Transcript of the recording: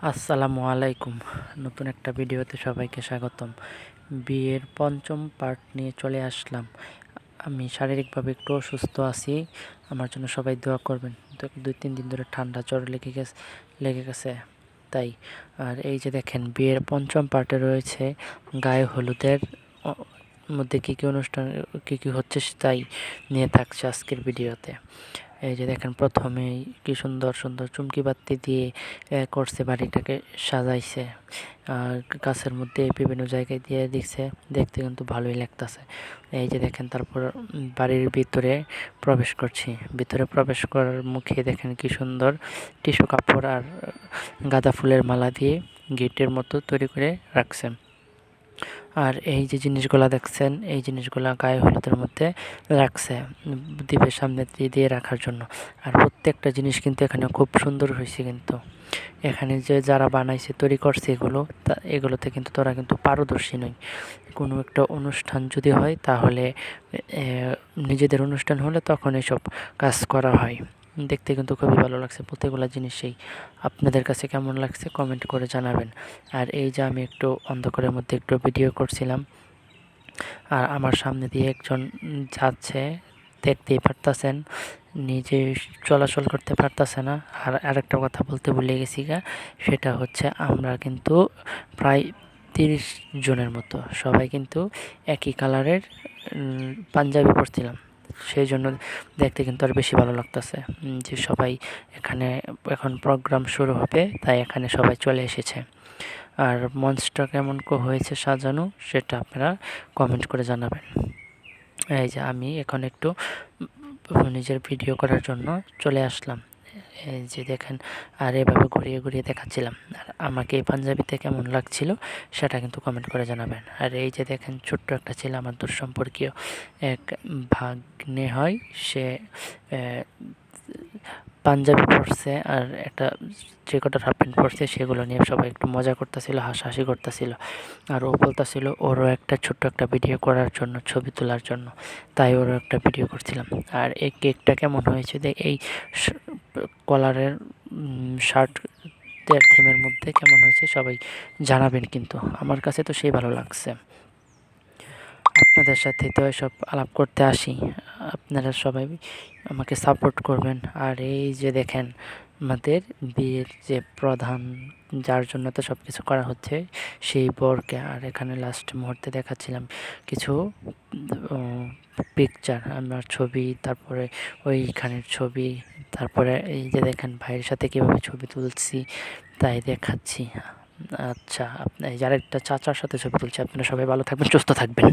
আসসালামু আলাইকুম। নতুন একটা ভিডিওতে সবাইকে স্বাগতম। বিয়ের পঞ্চম পার্ট নিয়ে চলে আসলাম। আমি শারীরিকভাবে একটু অসুস্থ আছি, আমার জন্য সবাই দোয়া করবেন। 2-3 দিন ধরে ঠান্ডা জ্বর লেগে গেছে তাই। আর এই যে দেখেন, বিয়ের পঞ্চম পার্টে রয়েছে গায়ে হলুদের মধ্যে কী কী অনুষ্ঠান কী কী হচ্ছে তাই নিয়ে থাকছে আজকের ভিডিওতে। এই যে দেখেন, প্রথমেই কি সুন্দর সুন্দর চুমকি বাতি দিয়ে করছে, বাড়িটাকে সাজাইছে। আর গাছের মধ্যে বিভিন্ন জায়গায় দিয়ে দিচ্ছে, দেখতে কিন্তু ভালোই লাগতেছে। এই যে দেখেন, তারপর বাড়ির ভিতরে প্রবেশ করছি। ভিতরে প্রবেশ করার মুখে দেখেন কি সুন্দর টিস্যু কাপড় আর গাঁদা ফুলের মালা দিয়ে গেটের মতো তৈরি করে রাখছে। আর এই যে জিনিসগুলা দেখছেন, এই জিনিসগুলা গায়ে হলুদের মধ্যে রাখছে দ্বীপের সামনে দিয়ে রাখার জন্য। আর প্রত্যেকটা জিনিস কিন্তু এখানে খুব সুন্দর হয়েছে। কিন্তু এখানে যে যারা বানাইছে, তৈরি করছে এগুলোতে কিন্তু তোরা কিন্তু পারদর্শী নয়। কোনো একটা অনুষ্ঠান যদি হয়, তাহলে নিজেদের অনুষ্ঠান হলে তখন এসব কাজ করা হয়। দেখতে কিন্তু খুবই ভালো লাগছে প্রত্যেকগুলো জিনিসেই। আপনাদের কাছে কেমন লাগছে কমেন্ট করে জানাবেন। আর এই যে আমি একটু অন্ধকারের মধ্যে একটু ভিডিও করছিলাম, আর আমার সামনে দিয়ে একজন যাচ্ছে, দেখতেই পারতেছেন, নিজে চলাচল করতে পারতেছে না। আর আরেকটা কথা বলতে ভুলে গেছি সেটা হচ্ছে আমরা কিন্তু প্রায় 30 জনের মতো সবাই কিন্তু একই কালারের পাঞ্জাবি পরছিলাম। সেই জন্য দেখতে কিন্তু আর বেশি ভালো লাগতেছে যে সবাই এখানে, এখন প্রোগ্রাম শুরু হবে তাই এখানে সবাই চলে এসেছে। আর মঞ্চটা কেমন হয়েছে সাজানো, সেটা আপনারা কমেন্ট করে জানাবেন। এই যে আমি এখন একটু নিজের ভিডিও করার জন্য চলে আসলাম। এই যে দেখেন, আর এভাবে ঘুরিয়ে ঘুরিয়ে দেখাচ্ছিলাম। আর আমাকে এই পাঞ্জাবিতে কেমন লাগছিল সেটা কিন্তু কমেন্ট করে জানাবেন। আর এই যে দেখেন, ছোট্ট একটা ছেলে, আমার দূর সম্পর্কীয় এক ভাগ্নে হয়, সে পাঞ্জাবি পরছে আর একটা ট্রিকোটার হাফ প্যান্ট পরছে। সেগুলো নিয়ে সবাই একটু মজা করতেছিল, হাসাহাসি করতেছিল। আর ও বলতেছিল ওরও একটা ছোট্ট একটা ভিডিও করার জন্য, ছবি তোলার জন্য, তাই ওরও একটা ভিডিও করছিলাম। আর এই কেকটা কেমন হয়েছে, এই কলারের শার্টের থিমের মধ্যে কেমন হয়েছে সবাই জানাবেন। কিন্তু আমার কাছে তো সেই ভালো লাগছে। আপনাদের সাথে তো এসব আলাপ করতে আসি, আপনারা সবাই আমাকে সাপোর্ট করবেন। আর এই যে দেখেন, আমাদের বিয়ের যে প্রধান, যার জন্য তো সব কিছু করা হচ্ছে, সেই বরকে। আর এখানে লাস্ট মুহূর্তে দেখাচ্ছিলাম কিছু পিকচার, আমার ছবি, তারপরে ওইখানের ছবি, তারপরে এই যে দেখেন ভাইয়ের সাথে কীভাবে ছবি তুলছি তাই দেখাচ্ছি। আচ্ছা, আপনার যারা একটা চাচার সাথে ছবি তুলছে, আপনারা সবাই ভালো থাকবেন, সুস্থ থাকবেন।